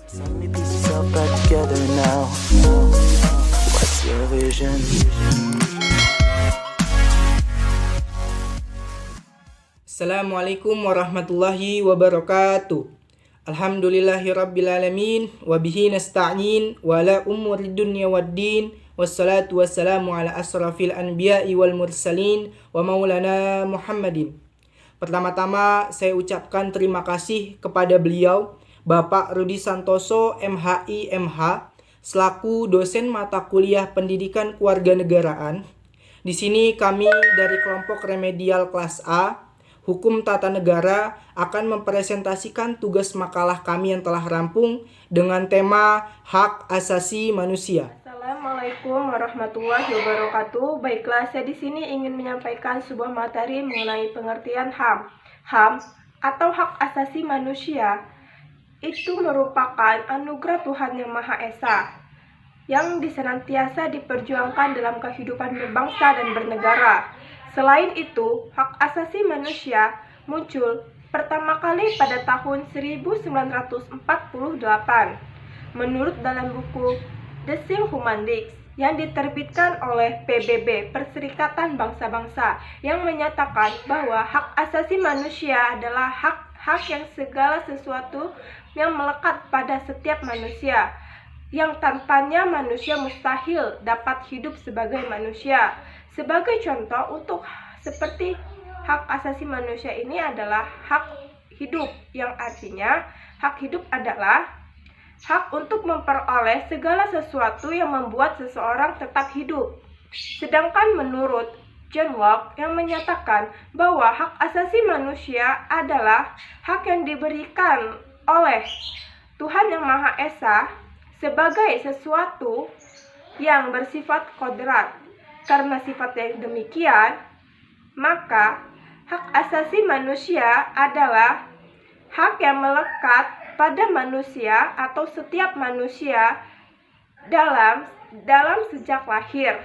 So many pieces all back together now. What's your vision? Assalamualaikum warahmatullahi wabarakatuh. Alhamdulillahirrabbilalamin. Wabihi nasta'in. Wa la umuri dunya waddin. Wassalatu wassalamu ala asrafil anbiya'i wal mursalin. Wa maulana Muhammadin. Pertama-tama saya ucapkan terima kasih kepada beliau, Bapak Rudi Santoso, MHI MH, selaku dosen mata kuliah Pendidikan Kewarganegaraan. Di sini kami dari kelompok remedial kelas A, Hukum Tata Negara, akan mempresentasikan tugas makalah kami yang telah rampung dengan tema Hak Asasi Manusia. Assalamualaikum warahmatullahi wabarakatuh. Baiklah, saya di sini ingin menyampaikan sebuah materi mengenai pengertian HAM. HAM atau hak asasi manusia itu merupakan anugerah Tuhan Yang Maha Esa yang senantiasa diperjuangkan dalam kehidupan berbangsa dan bernegara. Selain itu, hak asasi manusia muncul pertama kali pada tahun 1948 menurut dalam buku The Sing Human Rights yang diterbitkan oleh PBB, Perserikatan Bangsa-Bangsa, yang menyatakan bahwa hak asasi manusia adalah hak yang segala sesuatu yang melekat pada setiap manusia, yang tanpanya manusia mustahil dapat hidup sebagai manusia. Sebagai contoh untuk seperti hak asasi manusia ini adalah hak hidup, yang artinya hak hidup adalah hak untuk memperoleh segala sesuatu yang membuat seseorang tetap hidup. Sedangkan menurut John Locke yang menyatakan bahwa hak asasi manusia adalah hak yang diberikan oleh Tuhan Yang Maha Esa sebagai sesuatu yang bersifat kodrat. Karena sifatnya demikian, maka hak asasi manusia adalah hak yang melekat pada manusia atau setiap manusia dalam sejak lahir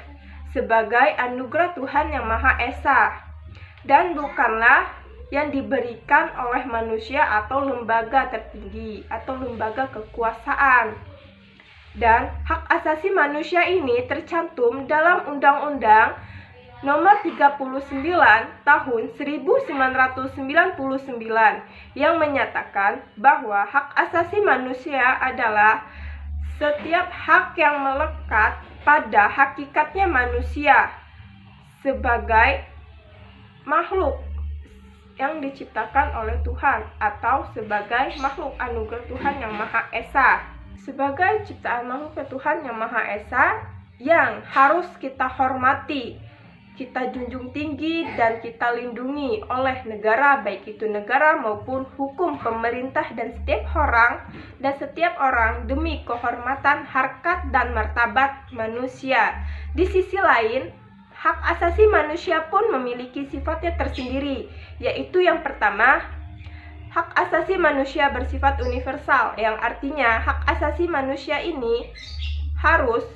sebagai anugerah Tuhan Yang Maha Esa, dan bukanlah yang diberikan oleh manusia atau lembaga tertinggi atau lembaga kekuasaan. Dan hak asasi manusia ini tercantum dalam Undang-Undang Nomor 39 Tahun 1999 yang menyatakan bahwa hak asasi manusia adalah setiap hak yang melekat pada hakikatnya manusia sebagai makhluk yang diciptakan oleh Tuhan atau sebagai makhluk anugerah Tuhan Yang Maha Esa, sebagai ciptaan makhluk Tuhan Yang Maha Esa yang harus kita hormati, kita junjung tinggi, dan kita lindungi oleh negara, baik itu negara maupun hukum pemerintah dan setiap orang demi kehormatan, harkat, dan martabat manusia. Di sisi lain, hak asasi manusia pun memiliki sifatnya tersendiri, yaitu yang pertama, hak asasi manusia bersifat universal, yang artinya hak asasi manusia ini harus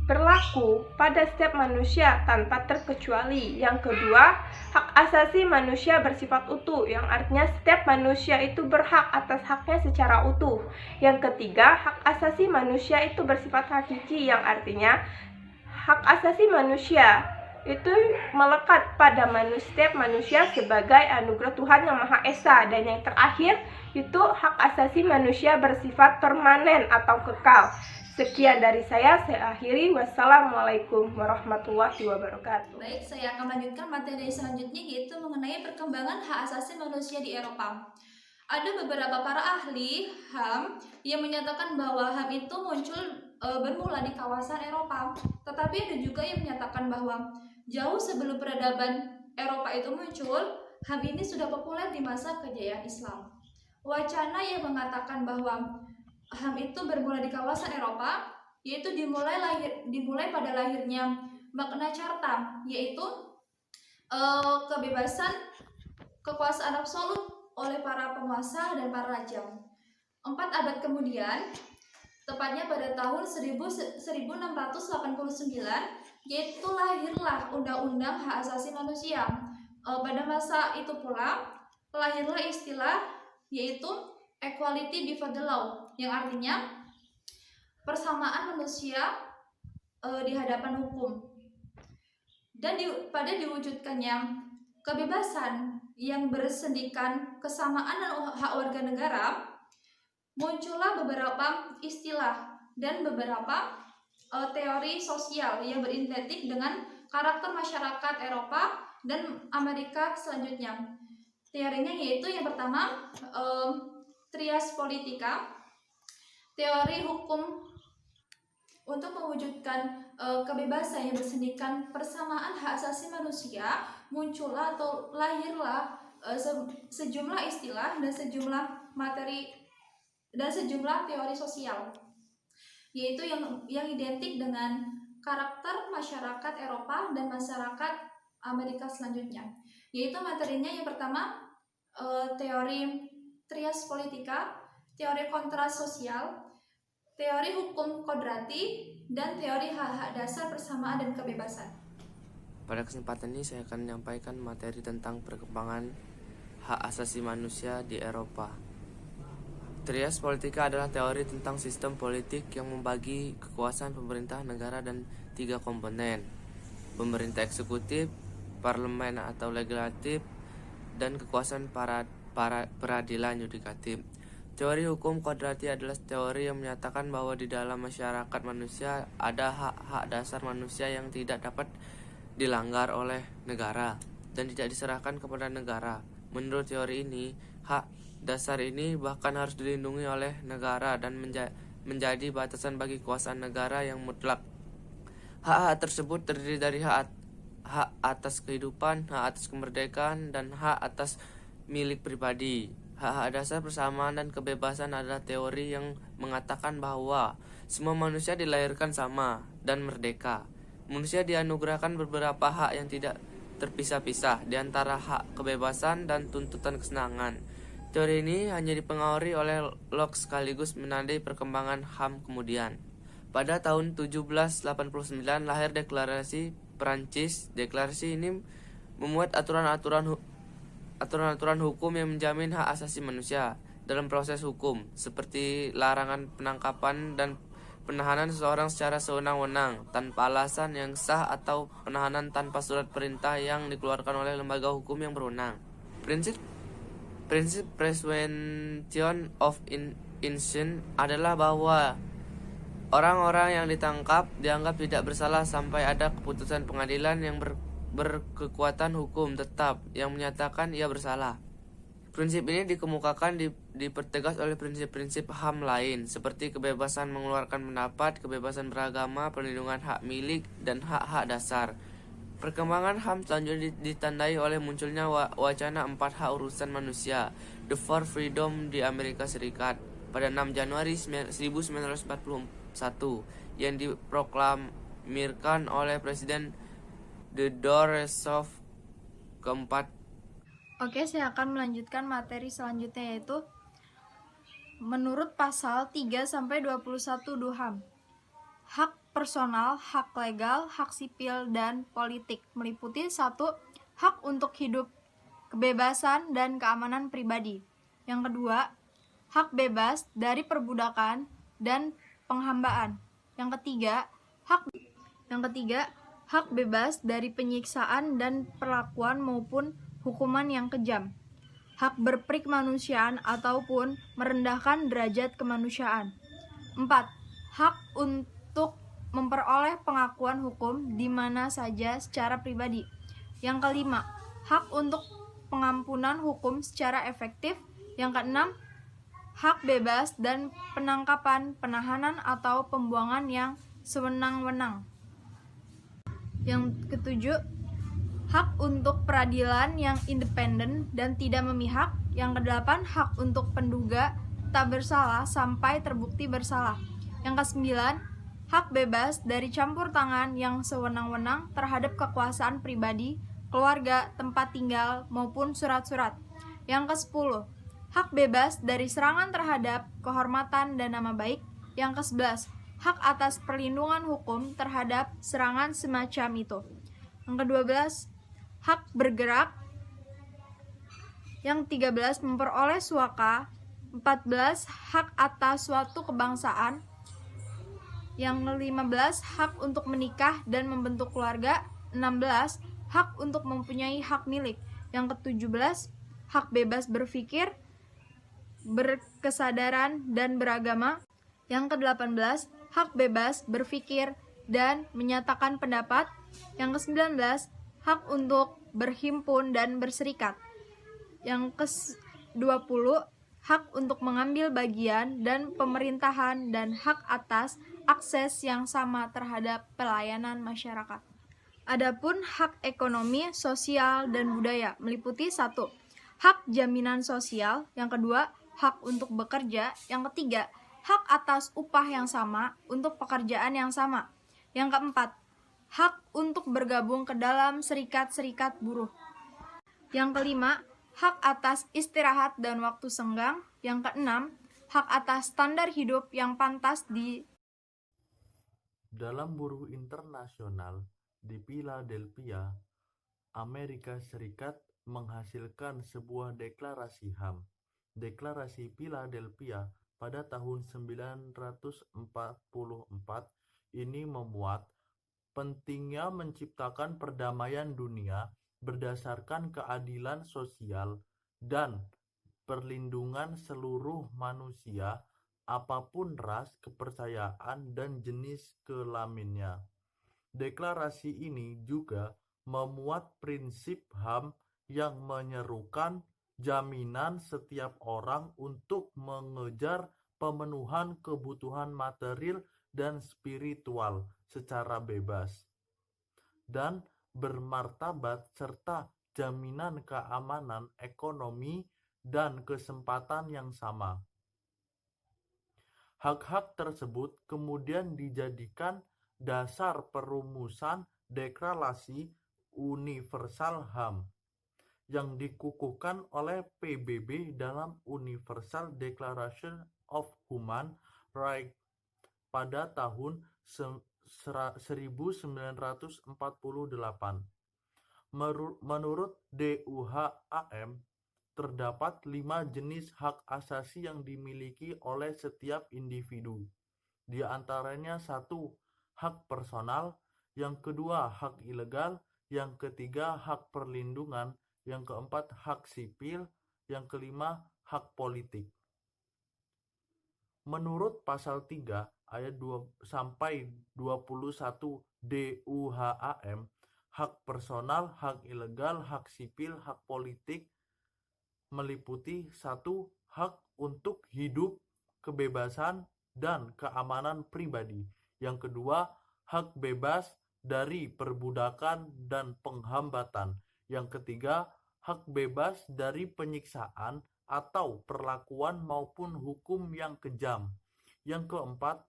berlaku pada setiap manusia tanpa terkecuali. Yang kedua, hak asasi manusia bersifat utuh, yang artinya setiap manusia itu berhak atas haknya secara utuh. Yang ketiga, hak asasi manusia itu bersifat hakiki, yang artinya hak asasi manusia itu melekat pada setiap manusia sebagai anugerah Tuhan Yang Maha Esa. Dan yang terakhir itu hak asasi manusia bersifat permanen atau kekal. Sekian dari saya akhiri. Wassalamualaikum warahmatullahi wabarakatuh. Baik, saya akan melanjutkan materi selanjutnya, yaitu mengenai perkembangan hak asasi manusia di Eropa. Ada beberapa para ahli HAM yang menyatakan bahwa HAM itu muncul bermula di kawasan Eropa, tetapi ada juga yang menyatakan bahwa jauh sebelum peradaban Eropa itu muncul, HAM ini sudah populer di masa kejayaan Islam. Wacana yang mengatakan bahwa HAM itu bermula di kawasan Eropa, yaitu dimulai pada lahirnya Magna Carta, yaitu kebebasan kekuasaan absolut oleh para penguasa dan para raja. 4 abad kemudian, tepatnya pada tahun 1689, yaitu lahirlah Undang-Undang Hak Asasi Manusia. Pada masa itu pula lahirlah istilah yaitu equality before the law, yang artinya persamaan manusia di hadapan hukum. Dan pada diwujudkannya kebebasan yang bersendikan kesamaan dan hak warga negara, muncullah beberapa istilah dan beberapa teori sosial yang beridentik dengan karakter masyarakat Eropa dan Amerika selanjutnya. Teorinya yaitu yang pertama trias politika, teori hukum untuk mewujudkan kebebasan yang bersendikan persamaan hak asasi manusia, muncullah atau lahirlah sejumlah istilah dan sejumlah materi dan sejumlah teori sosial, yaitu yang identik dengan karakter masyarakat Eropa dan masyarakat Amerika selanjutnya. Yaitu materinya yang pertama teori trias politika, teori kontras sosial, teori hukum kodrati, dan teori hak-hak dasar persamaan dan kebebasan. Pada kesempatan ini saya akan menyampaikan materi tentang perkembangan hak asasi manusia di Eropa. Trias politika adalah teori tentang sistem politik yang membagi kekuasaan pemerintah negara dan 3 komponen: pemerintah eksekutif, parlemen atau legislatif, dan kekuasaan peradilan yudikatif. Teori hukum kodrati adalah teori yang menyatakan bahwa di dalam masyarakat manusia ada hak-hak dasar manusia yang tidak dapat dilanggar oleh negara dan tidak diserahkan kepada negara. Menurut teori ini, hak dasar ini bahkan harus dilindungi oleh negara dan menjadi batasan bagi kekuasaan negara yang mutlak. Hak-hak tersebut terdiri dari hak atas kehidupan, hak atas kemerdekaan, dan hak atas milik pribadi. Hak-hak dasar persamaan dan kebebasan adalah teori yang mengatakan bahwa semua manusia dilahirkan sama dan merdeka. Manusia dianugerahkan beberapa hak yang tidak terpisah-pisah, di antara hak kebebasan dan tuntutan kesenangan. Teori ini hanya dipengaruhi oleh Locke sekaligus menandai perkembangan HAM kemudian. Pada tahun 1789 lahir Deklarasi Perancis. Deklarasi ini memuat aturan-aturan hukum yang menjamin hak asasi manusia dalam proses hukum, seperti larangan penangkapan dan penahanan seseorang secara sewenang-wenang tanpa alasan yang sah atau penahanan tanpa surat perintah yang dikeluarkan oleh lembaga hukum yang berwenang. Prinsip presumption of innocence adalah bahwa orang-orang yang ditangkap dianggap tidak bersalah sampai ada keputusan pengadilan yang berkekuatan hukum tetap yang menyatakan ia bersalah. Prinsip ini dikemukakan dipertegas oleh prinsip-prinsip HAM lain seperti kebebasan mengeluarkan pendapat, kebebasan beragama, perlindungan hak milik, dan hak-hak dasar. Perkembangan HAM selanjutnya ditandai oleh munculnya wacana 4 hak urusan manusia, The Four Freedom di Amerika Serikat, pada 6 Januari 1941 yang diproklamirkan oleh Presiden Theodore Roosevelt keempat. Oke, saya akan melanjutkan materi selanjutnya, yaitu menurut pasal 3-21 DUHAM. Hak personal, hak legal, hak sipil, dan politik meliputi 1. Hak untuk hidup, kebebasan, dan keamanan pribadi. Yang kedua, hak bebas dari perbudakan dan penghambaan. Yang ketiga, hak bebas dari penyiksaan dan perlakuan maupun hukuman yang kejam. Hak berperikemanusiaan ataupun merendahkan derajat kemanusiaan. 4. Hak untuk memperoleh pengakuan hukum di mana saja secara pribadi. Yang kelima, hak untuk pengampunan hukum secara efektif. Yang keenam, hak bebas dan penangkapan, penahanan, atau pembuangan yang sewenang-wenang. Yang ketujuh, hak untuk peradilan yang independen dan tidak memihak. Yang kedelapan, hak untuk penduga tak bersalah sampai terbukti bersalah. Yang kesembilan, hak bebas dari campur tangan yang sewenang-wenang terhadap kekuasaan pribadi, keluarga, tempat tinggal, maupun surat-surat. Yang ke-10, hak bebas dari serangan terhadap kehormatan dan nama baik. Yang ke-11, hak atas perlindungan hukum terhadap serangan semacam itu. Yang ke-12, hak bergerak. Yang 13, memperoleh suaka, 14. Hak atas suatu kebangsaan. Yang ke-15, hak untuk menikah dan membentuk keluarga. 16. Hak untuk mempunyai hak milik. Yang ke-17, hak bebas berpikir, berkesadaran, dan beragama. Yang ke-18, hak bebas berpikir dan menyatakan pendapat. Yang ke-19, hak untuk berhimpun dan berserikat. Yang ke-20, hak untuk mengambil bagian dan pemerintahan dan hak atas akses yang sama terhadap pelayanan masyarakat. Adapun hak ekonomi, sosial, dan budaya meliputi 1. Hak jaminan sosial. Yang kedua, hak untuk bekerja. Yang ketiga, hak atas upah yang sama untuk pekerjaan yang sama. Yang keempat, hak untuk bergabung ke dalam serikat-serikat buruh. Yang kelima, hak atas istirahat dan waktu senggang. Yang keenam, hak atas standar hidup yang pantas di Dalam buruh internasional di Philadelphia, Amerika Serikat menghasilkan sebuah deklarasi HAM. Deklarasi Philadelphia pada tahun 1944 ini memuat pentingnya menciptakan perdamaian dunia berdasarkan keadilan sosial dan perlindungan seluruh manusia apapun ras, kepercayaan, dan jenis kelaminnya. Deklarasi ini juga memuat prinsip HAM yang menyerukan jaminan setiap orang untuk mengejar pemenuhan kebutuhan material dan spiritual secara bebas dan bermartabat serta jaminan keamanan ekonomi dan kesempatan yang sama. Hak-hak tersebut kemudian dijadikan dasar perumusan Deklarasi Universal HAM yang dikukuhkan oleh PBB dalam Universal Declaration of Human Rights pada tahun 1948. Menurut DUHAM, terdapat 5 jenis hak asasi yang dimiliki oleh setiap individu. Di antaranya 1. Hak personal, yang kedua hak ilegal, yang ketiga hak perlindungan, yang keempat hak sipil, yang kelima hak politik. Menurut pasal 3 ayat 2 sampai 21 DUHAM, hak personal, hak ilegal, hak sipil, hak politik meliputi 1. Hak untuk hidup, kebebasan, dan keamanan pribadi. Yang kedua, hak bebas dari perbudakan dan penghambatan. Yang ketiga, hak bebas dari penyiksaan atau perlakuan maupun hukum yang kejam. Yang keempat,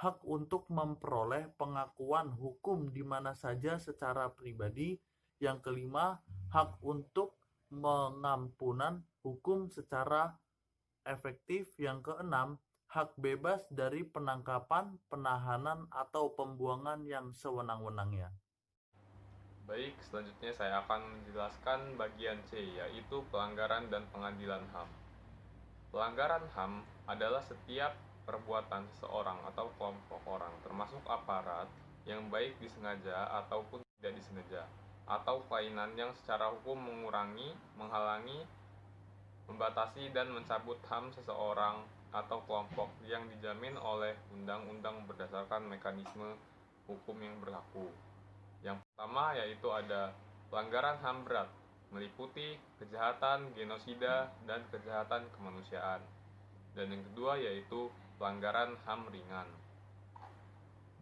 hak untuk memperoleh pengakuan hukum di mana saja secara pribadi. Yang kelima, hak untuk pengampunan hukum secara efektif. Yang keenam, hak bebas dari penangkapan, penahanan, atau pembuangan yang sewenang-wenangnya. Baik, selanjutnya saya akan menjelaskan bagian C, yaitu pelanggaran dan pengadilan HAM. Pelanggaran HAM adalah setiap perbuatan seseorang atau kelompok orang, termasuk aparat, yang baik disengaja ataupun tidak disengaja, atau kelainan yang secara hukum mengurangi, menghalangi, membatasi, dan mencabut HAM seseorang atau kelompok yang dijamin oleh undang-undang berdasarkan mekanisme hukum yang berlaku. Yang pertama yaitu ada pelanggaran HAM berat, meliputi kejahatan, genosida, dan kejahatan kemanusiaan. Dan yang kedua yaitu pelanggaran HAM ringan.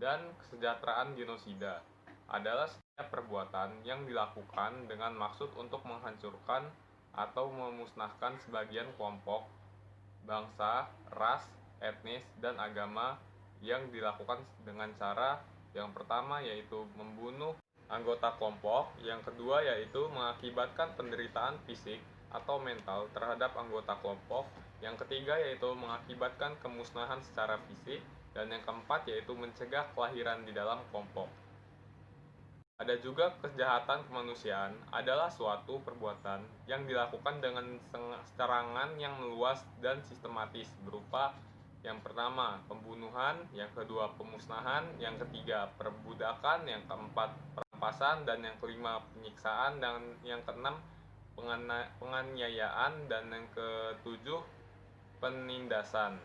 Dan kesejahteraan genosida adalah setiap perbuatan yang dilakukan dengan maksud untuk menghancurkan atau memusnahkan sebagian kelompok, bangsa, ras, etnis, dan agama yang dilakukan dengan cara yang pertama yaitu membunuh anggota kelompok, yang kedua yaitu mengakibatkan penderitaan fisik atau mental terhadap anggota kelompok, yang ketiga yaitu mengakibatkan kemusnahan secara fisik, dan yang keempat yaitu mencegah kelahiran di dalam kelompok. Ada juga kejahatan kemanusiaan adalah suatu perbuatan yang dilakukan dengan serangan yang meluas dan sistematis berupa yang pertama pembunuhan, yang kedua pemusnahan, yang ketiga perbudakan, yang keempat perampasan, dan yang kelima penyiksaan, dan yang keenam penganiayaan, dan yang ketujuh penindasan.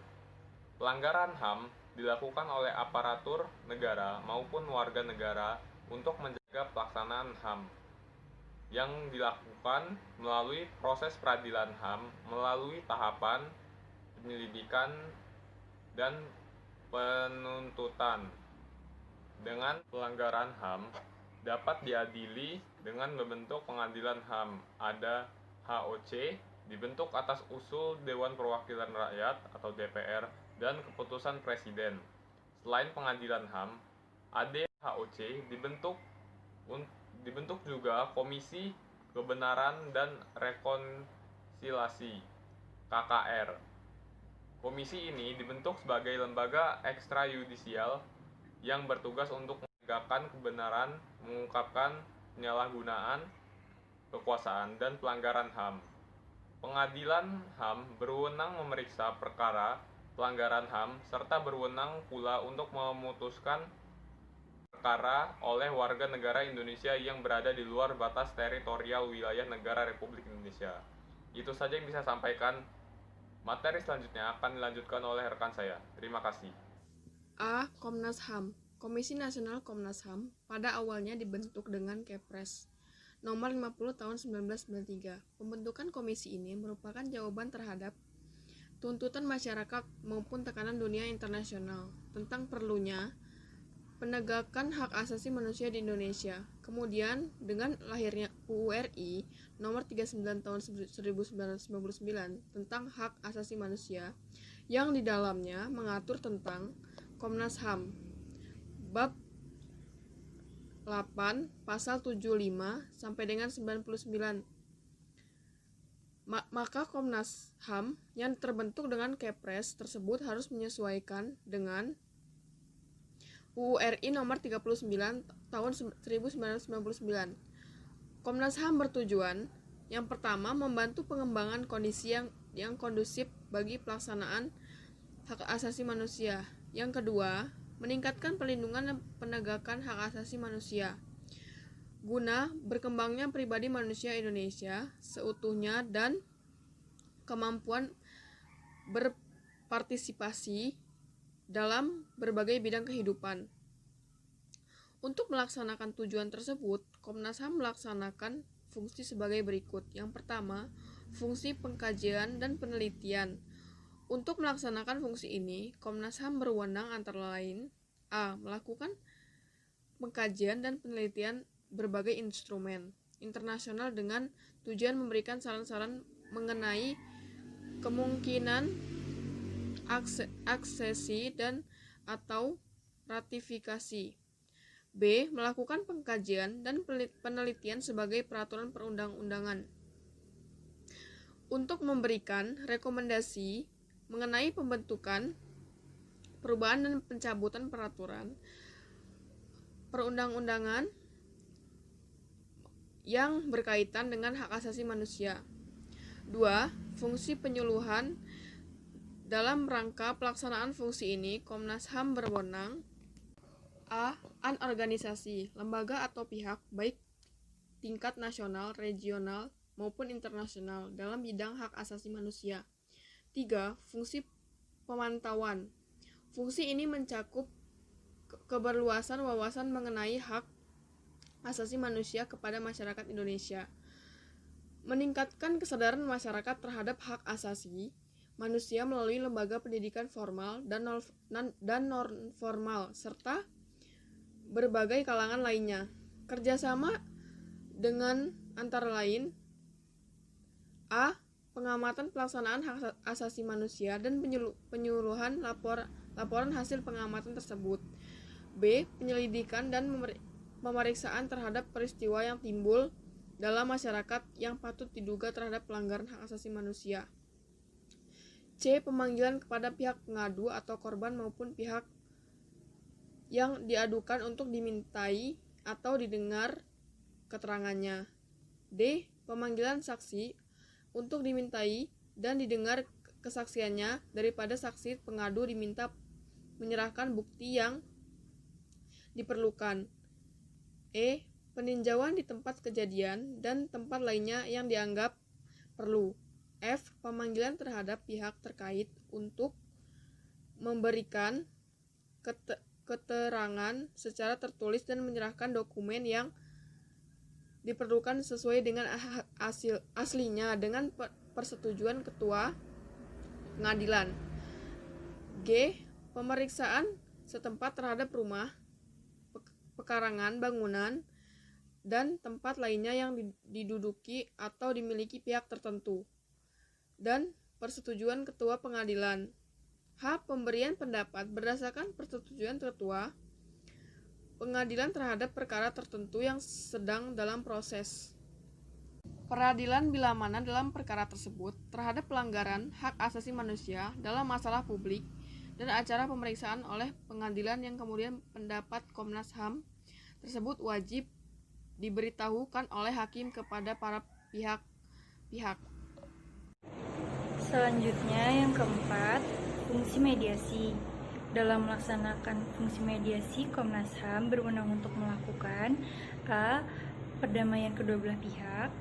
Pelanggaran HAM dilakukan oleh aparatur negara maupun warga negara untuk menjaga pelaksanaan HAM yang dilakukan melalui proses peradilan HAM melalui tahapan penyelidikan dan penuntutan. Dengan pelanggaran HAM dapat diadili dengan membentuk pengadilan HAM. Ada HOC dibentuk atas usul Dewan Perwakilan Rakyat atau DPR dan keputusan Presiden. Selain pengadilan HAM, ADHOC dibentuk juga Komisi Kebenaran dan Rekonsiliasi KKR. Komisi ini dibentuk sebagai lembaga ekstrayudisial yang bertugas untuk menegakkan kebenaran, mengungkapkan penyalahgunaan kekuasaan dan pelanggaran HAM. Pengadilan HAM berwenang memeriksa perkara pelanggaran HAM serta berwenang pula untuk memutuskan perkara oleh warga negara Indonesia yang berada di luar batas teritorial wilayah negara Republik Indonesia. Itu saja yang bisa saya sampaikan. Materi selanjutnya akan dilanjutkan oleh rekan saya. Terima kasih. A. Komnas HAM. Komisi Nasional Komnas HAM pada awalnya dibentuk dengan Kepres Nomor 50 Tahun 1993. Pembentukan komisi ini merupakan jawaban terhadap tuntutan masyarakat maupun tekanan dunia internasional tentang perlunya penegakan hak asasi manusia di Indonesia. Kemudian dengan lahirnya UU RI Nomor 39 Tahun 1999 tentang hak asasi manusia yang di dalamnya mengatur tentang Komnas HAM. Bab 8 pasal 75 sampai dengan 99. Maka Komnas HAM yang terbentuk dengan Kepres tersebut harus menyesuaikan dengan UU RI Nomor 39 Tahun 1999. Komnas HAM bertujuan yang pertama membantu pengembangan kondisi yang kondusif bagi pelaksanaan hak asasi manusia. Yang kedua, meningkatkan perlindungan dan penegakan hak asasi manusia guna berkembangnya pribadi manusia Indonesia seutuhnya dan kemampuan berpartisipasi dalam berbagai bidang kehidupan. Untuk melaksanakan tujuan tersebut, Komnas HAM melaksanakan fungsi sebagai berikut. Yang pertama, fungsi pengkajian dan penelitian. Untuk melaksanakan fungsi ini, Komnas HAM berwenang antara lain A. Melakukan pengkajian dan penelitian berbagai instrumen internasional dengan tujuan memberikan saran-saran mengenai kemungkinan aksesi dan atau ratifikasi. B. Melakukan pengkajian dan penelitian sebagai peraturan perundang-undangan untuk memberikan rekomendasi mengenai pembentukan, perubahan dan pencabutan peraturan perundang-undangan yang berkaitan dengan hak asasi manusia. 2. Fungsi penyuluhan. Dalam rangka pelaksanaan fungsi ini, Komnas HAM berwenang A. Organisasi, lembaga atau pihak baik tingkat nasional, regional, maupun internasional dalam bidang hak asasi manusia. 3. Fungsi pemantauan. Fungsi ini mencakup keberluasan wawasan mengenai hak asasi manusia kepada masyarakat Indonesia. Meningkatkan kesadaran masyarakat terhadap hak asasi manusia melalui lembaga pendidikan formal dan non-formal, serta berbagai kalangan lainnya. Kerjasama dengan antara lain A. Pengamatan pelaksanaan hak asasi manusia dan penyuluhan laporan hasil pengamatan tersebut. B. Penyelidikan dan pemeriksaan terhadap peristiwa yang timbul dalam masyarakat yang patut diduga terhadap pelanggaran hak asasi manusia. C. Pemanggilan kepada pihak pengadu atau korban maupun pihak yang diadukan untuk dimintai atau didengar keterangannya. D. Pemanggilan saksi untuk dimintai dan didengar kesaksiannya daripada saksi pengadu diminta menyerahkan bukti yang diperlukan. E. Peninjauan di tempat kejadian dan tempat lainnya yang dianggap perlu. F. Pemanggilan terhadap pihak terkait untuk memberikan keterangan secara tertulis dan menyerahkan dokumen yang diperlukan sesuai dengan aslinya dengan persetujuan ketua pengadilan. G. Pemeriksaan setempat terhadap rumah, pekarangan, bangunan, dan tempat lainnya yang diduduki atau dimiliki pihak tertentu, dan persetujuan ketua pengadilan. H. Pemberian pendapat berdasarkan persetujuan ketua pengadilan terhadap perkara tertentu yang sedang dalam proses. Peradilan bila mana dalam perkara tersebut terhadap pelanggaran hak asasi manusia dalam masalah publik dan acara pemeriksaan oleh pengadilan yang kemudian pendapat Komnas HAM tersebut wajib diberitahukan oleh hakim kepada para pihak. Selanjutnya yang keempat, fungsi mediasi. Dalam melaksanakan fungsi mediasi, Komnas HAM berwenang untuk melakukan A. Perdamaian kedua belah pihak,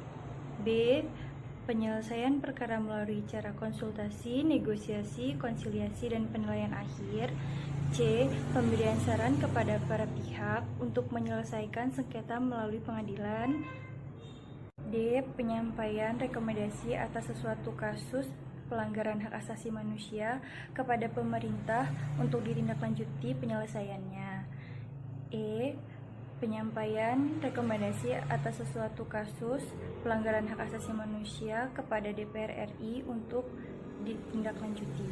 B. Penyelesaian perkara melalui cara konsultasi, negosiasi, konsiliasi, dan penilaian akhir, C. Pemberian saran kepada para pihak untuk menyelesaikan sengketa melalui pengadilan, D. Penyampaian rekomendasi atas sesuatu kasus pelanggaran hak asasi manusia kepada pemerintah untuk ditindaklanjuti penyelesaiannya, E. Penyampaian rekomendasi atas sesuatu kasus pelanggaran hak asasi manusia kepada DPR RI untuk ditindaklanjuti.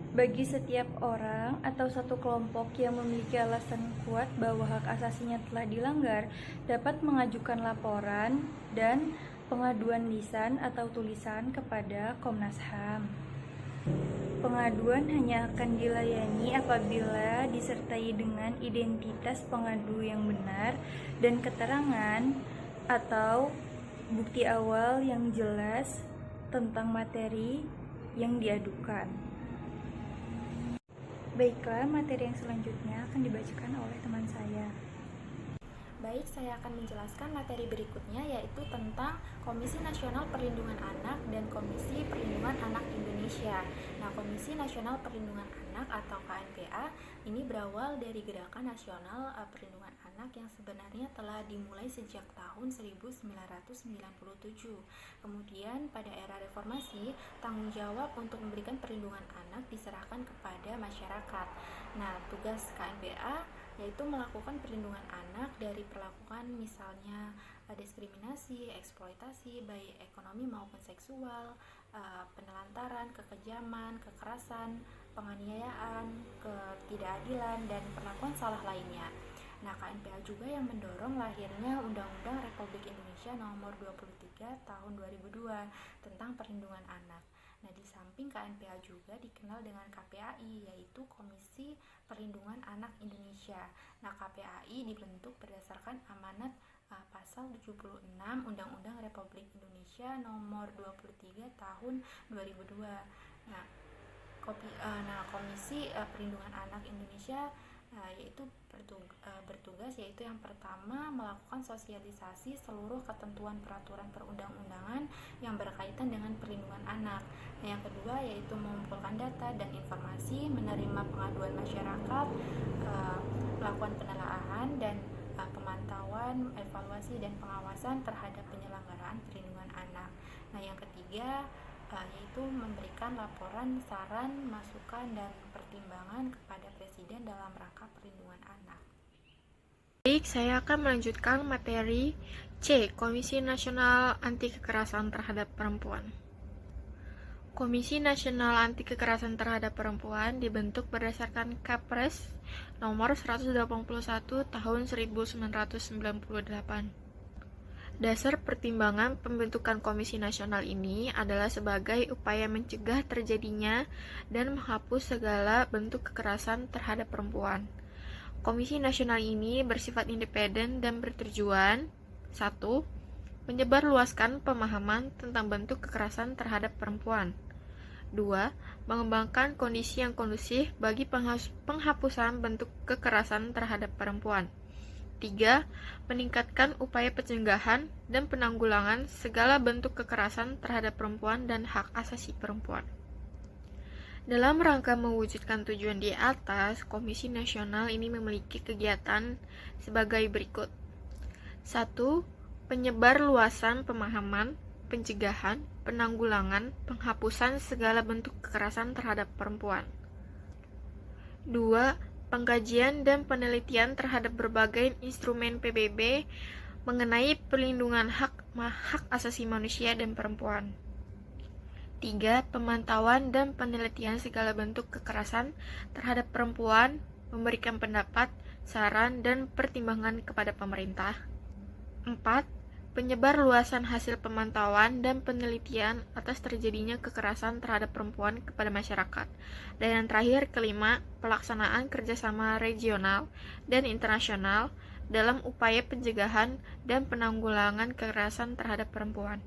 Bagi setiap orang atau satu kelompok yang memiliki alasan kuat bahwa hak asasinya telah dilanggar, dapat mengajukan laporan dan pengaduan lisan atau tulisan kepada Komnas HAM. Pengaduan hanya akan dilayani apabila disertai dengan identitas pengadu yang benar dan keterangan atau bukti awal yang jelas tentang materi yang diadukan. Baiklah, materi yang selanjutnya akan dibacakan oleh teman saya. Baik, saya akan menjelaskan materi berikutnya, yaitu tentang Komisi Nasional Perlindungan Anak dan Komisi Perlindungan Anak Indonesia. Nah, Komisi Nasional Perlindungan Anak atau KNPA ini berawal dari Gerakan Nasional Perlindungan Anak yang sebenarnya telah dimulai sejak tahun 1997. Kemudian pada era reformasi, tanggung jawab untuk memberikan perlindungan anak diserahkan kepada masyarakat. Nah, tugas KNPA yaitu melakukan perlindungan anak dari perlakuan misalnya diskriminasi, eksploitasi, baik ekonomi maupun seksual, penelantaran, kekejaman, kekerasan, penganiayaan, ketidakadilan, dan perlakuan salah lainnya. Nah, KNPA juga yang mendorong lahirnya Undang-Undang Republik Indonesia Nomor 23 Tahun 2002 tentang perlindungan anak. Nah, di samping KNPA juga dikenal dengan KPAI, yaitu Komisi Perlindungan Anak Indonesia. Nah, KPAI dibentuk berdasarkan amanat pasal 76 Undang-Undang Republik Indonesia Nomor 23 Tahun 2002. Nah, Komisi Perlindungan Anak Indonesia yaitu bertugas yaitu yang pertama melakukan sosialisasi seluruh ketentuan peraturan perundang-undangan yang berkaitan dengan perlindungan anak. Yang kedua yaitu mengumpulkan data dan informasi, menerima pengaduan masyarakat, melakukan penelaahan dan pemantauan, evaluasi dan pengawasan terhadap penyelenggaraan perlindungan anak. Nah, yang ketiga yaitu memberikan laporan, saran, masukan, dan pertimbangan kepada Presiden dalam rangka perlindungan anak. Baik, saya akan melanjutkan materi C. Komisi Nasional Anti Kekerasan Terhadap Perempuan. Komisi Nasional Anti Kekerasan Terhadap Perempuan dibentuk berdasarkan Kepres nomor 181 tahun 1998. Dasar pertimbangan pembentukan Komisi Nasional ini adalah sebagai upaya mencegah terjadinya dan menghapus segala bentuk kekerasan terhadap perempuan. Komisi Nasional ini bersifat independen dan bertujuan 1. Menyebarluaskan pemahaman tentang bentuk kekerasan terhadap perempuan. 2. Mengembangkan kondisi yang kondusif bagi penghapusan bentuk kekerasan terhadap perempuan. 3. Meningkatkan upaya pencegahan dan penanggulangan segala bentuk kekerasan terhadap perempuan dan hak asasi perempuan. Dalam rangka mewujudkan tujuan di atas, Komisi Nasional ini memiliki kegiatan sebagai berikut. 1. Penyebarluasan pemahaman, pencegahan, penanggulangan, penghapusan segala bentuk kekerasan terhadap perempuan. 2. Pengkajian dan penelitian terhadap berbagai instrumen PBB mengenai perlindungan hak asasi manusia dan perempuan. 3. Pemantauan dan penelitian segala bentuk kekerasan terhadap perempuan, memberikan pendapat, saran, dan pertimbangan kepada pemerintah. 4. Penyebarluasan hasil pemantauan dan penelitian atas terjadinya kekerasan terhadap perempuan kepada masyarakat. Dan yang terakhir, kelima, pelaksanaan kerjasama regional dan internasional dalam upaya pencegahan dan penanggulangan kekerasan terhadap perempuan.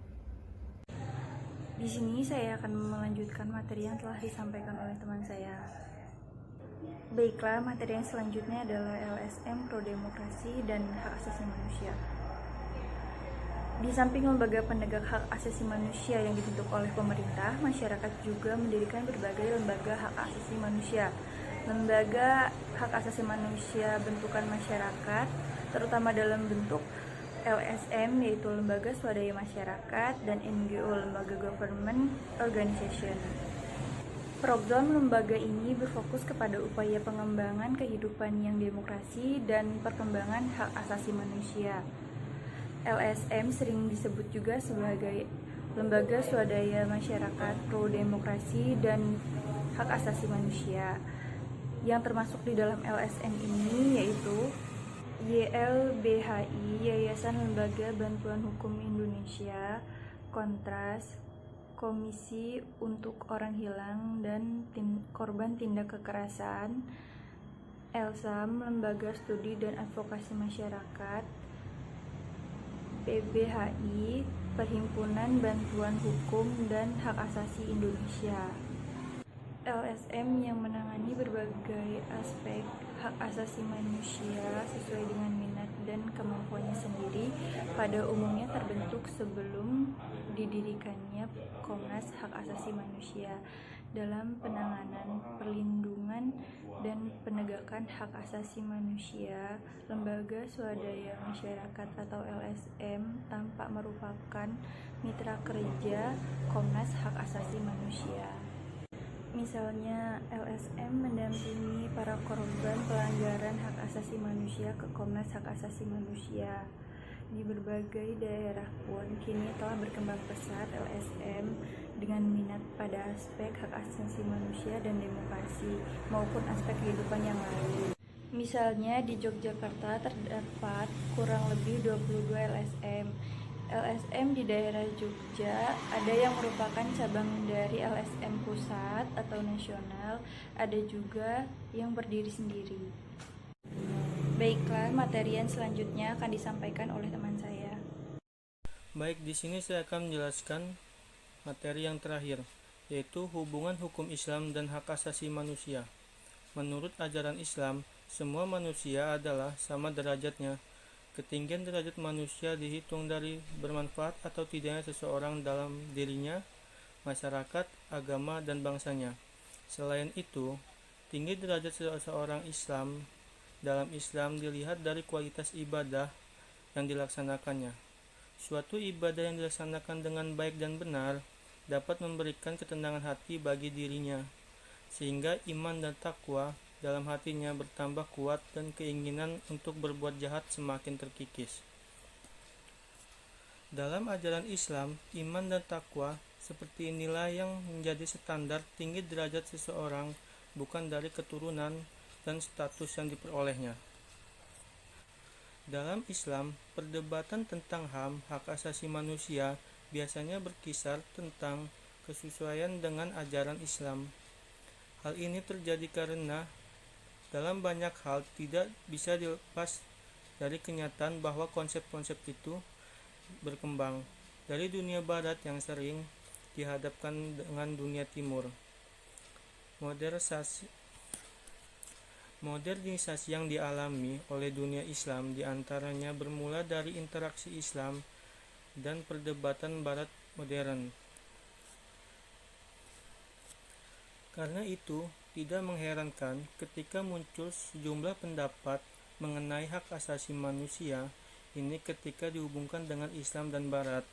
Di sini saya akan melanjutkan materi yang telah disampaikan oleh teman saya. Baiklah, materi yang selanjutnya adalah LSM Pro-Demokrasi dan Hak Asasi Manusia. Di samping lembaga penegak hak asasi manusia yang dibentuk oleh pemerintah, masyarakat juga mendirikan berbagai lembaga hak asasi manusia. Lembaga hak asasi manusia bentukan masyarakat, terutama dalam bentuk LSM, yaitu Lembaga Swadaya Masyarakat, dan NGO, Lembaga Government Organization. Program lembaga ini berfokus kepada upaya pengembangan kehidupan yang demokrasi dan perkembangan hak asasi manusia. LSM sering disebut juga sebagai Lembaga Swadaya Masyarakat Pro Demokrasi dan Hak Asasi Manusia. Yang termasuk di dalam LSM ini yaitu YLBHI, Yayasan Lembaga Bantuan Hukum Indonesia, Kontras, Komisi untuk Orang Hilang dan Korban Tindak Kekerasan, LSAM, Lembaga Studi dan Advokasi Masyarakat, PBHI, Perhimpunan Bantuan Hukum dan Hak Asasi Indonesia. LSM yang menangani berbagai aspek hak asasi manusia sesuai dengan minat dan kemampuannya sendiri, pada umumnya terbentuk sebelum didirikannya Komnas Hak Asasi Manusia dalam penanganan, perlindungan, dan penegakan hak asasi manusia. Lembaga Swadaya Masyarakat atau LSM tampak merupakan mitra kerja Komnas Hak Asasi Manusia. Misalnya, LSM mendampingi para korban pelanggaran hak asasi manusia ke Komnas Hak Asasi Manusia. Di berbagai daerah pun kini telah berkembang pesat LSM dengan minat pada aspek hak asasi manusia dan demokrasi maupun aspek kehidupan yang lain. Misalnya di Yogyakarta terdapat kurang lebih 22 LSM. LSM di daerah Jogja ada yang merupakan cabang dari LSM pusat atau nasional, ada juga yang berdiri sendiri. Baiklah, materi yang selanjutnya akan disampaikan oleh teman saya. Baik, di sini saya akan menjelaskan materi yang terakhir, yaitu hubungan hukum Islam dan hak asasi manusia. Menurut ajaran Islam, semua manusia adalah sama derajatnya. Ketinggian derajat manusia dihitung dari bermanfaat atau tidaknya seseorang dalam dirinya, masyarakat, agama, dan bangsanya. Selain itu, tinggi derajat seseorang Islam dalam Islam dilihat dari kualitas ibadah yang dilaksanakannya. Suatu ibadah yang dilaksanakan dengan baik dan benar dapat memberikan ketenangan hati bagi dirinya, sehingga iman dan takwa dalam hatinya bertambah kuat dan keinginan untuk berbuat jahat semakin terkikis. Dalam ajaran Islam, iman dan takwa seperti inilah yang menjadi standar tinggi derajat seseorang, bukan dari keturunan dan status yang diperolehnya. Dalam Islam, perdebatan tentang HAM, hak asasi manusia, biasanya berkisar tentang kesesuaian dengan ajaran Islam. Hal ini terjadi karena dalam banyak hal tidak bisa dilepas dari kenyataan bahwa konsep-konsep itu berkembang dari dunia barat yang sering dihadapkan dengan dunia timur. Modernisasi yang dialami oleh dunia Islam diantaranya bermula dari interaksi Islam dan perdebatan barat modern. Karena itu, tidak mengherankan ketika muncul sejumlah pendapat mengenai hak asasi manusia ini ketika dihubungkan dengan Islam dan Barat.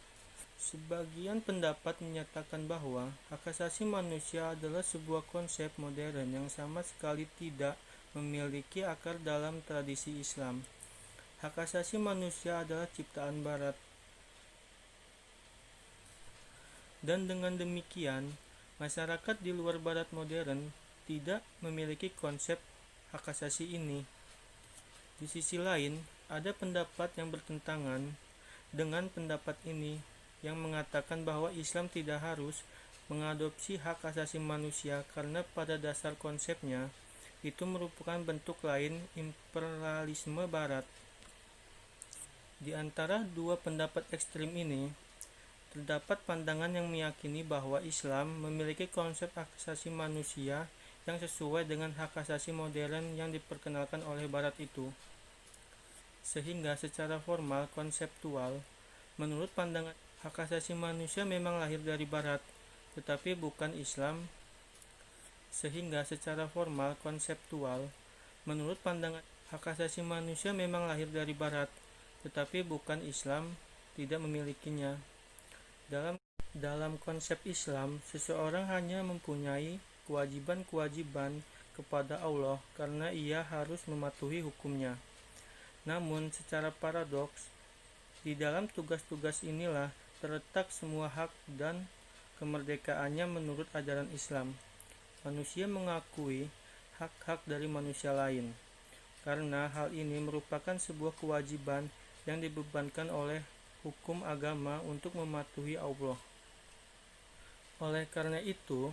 Sebagian pendapat menyatakan bahwa hak asasi manusia adalah sebuah konsep modern yang sama sekali tidak memiliki akar dalam tradisi Islam. Hak asasi manusia adalah ciptaan Barat. Dan dengan demikian, masyarakat di luar Barat modern tidak memiliki konsep hak asasi ini. Di sisi lain, ada pendapat yang bertentangan dengan pendapat ini yang mengatakan bahwa Islam tidak harus mengadopsi hak asasi manusia karena pada dasar konsepnya itu merupakan bentuk lain imperialisme Barat. Di antara dua pendapat ekstrim ini, terdapat pandangan yang meyakini bahwa Islam memiliki konsep hak asasi manusia yang sesuai dengan hak asasi modern yang diperkenalkan oleh Barat itu. Sehingga secara formal konseptual, menurut pandangan hak asasi manusia memang lahir dari Barat, tetapi bukan Islam. Sehingga secara formal konseptual, menurut pandangan hak asasi manusia memang lahir dari Barat, tetapi bukan Islam tidak memilikinya. Dalam konsep Islam, seseorang hanya mempunyai kewajiban-kewajiban kepada Allah karena ia harus mematuhi hukumnya. Namun secara paradoks, di dalam tugas-tugas inilah terletak semua hak dan kemerdekaannya menurut ajaran Islam. Manusia mengakui hak-hak dari manusia lain, karena hal ini merupakan sebuah kewajiban yang dibebankan oleh hukum agama untuk mematuhi Allah. Oleh karena itu,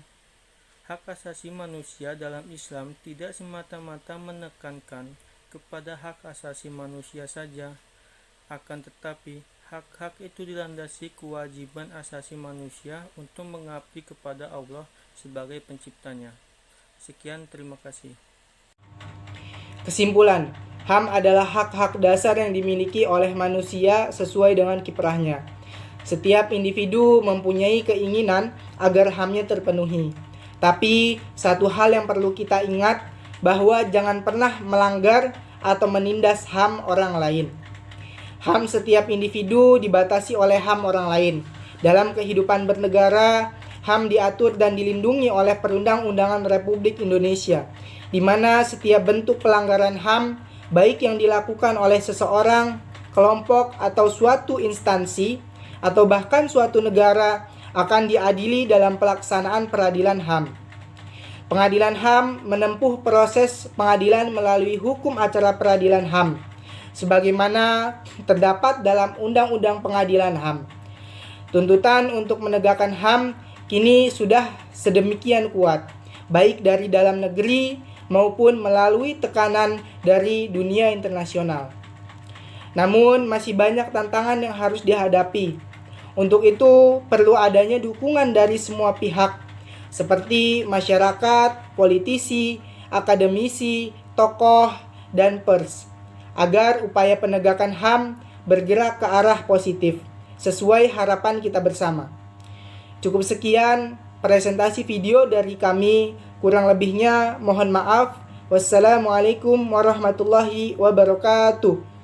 hak asasi manusia dalam Islam tidak semata-mata menekankan kepada hak asasi manusia saja, akan tetapi hak-hak itu dilandasi kewajiban asasi manusia untuk mengabdi kepada Allah sebagai penciptanya. Sekian, terima kasih. Kesimpulan, HAM adalah hak-hak dasar yang dimiliki oleh manusia sesuai dengan kiprahnya. Setiap individu mempunyai keinginan agar HAM-nya terpenuhi. Tapi satu hal yang perlu kita ingat bahwa jangan pernah melanggar atau menindas HAM orang lain. HAM setiap individu dibatasi oleh HAM orang lain. Dalam kehidupan bernegara, HAM diatur dan dilindungi oleh Perundang-undangan Republik Indonesia, di mana setiap bentuk pelanggaran HAM, baik yang dilakukan oleh seseorang, kelompok, atau suatu instansi, atau bahkan suatu negara, akan diadili dalam pelaksanaan peradilan HAM. Pengadilan HAM menempuh proses pengadilan melalui hukum acara peradilan HAM, sebagaimana terdapat dalam Undang-Undang Pengadilan HAM. Tuntutan untuk menegakkan HAM kini sudah sedemikian kuat, baik dari dalam negeri maupun melalui tekanan dari dunia internasional. Namun masih banyak tantangan yang harus dihadapi. Untuk itu perlu adanya dukungan dari semua pihak, seperti masyarakat, politisi, akademisi, tokoh, dan pers, agar upaya penegakan HAM bergerak ke arah positif, sesuai harapan kita bersama. Cukup sekian presentasi video dari kami, kurang lebihnya mohon maaf. Wassalamualaikum warahmatullahi wabarakatuh.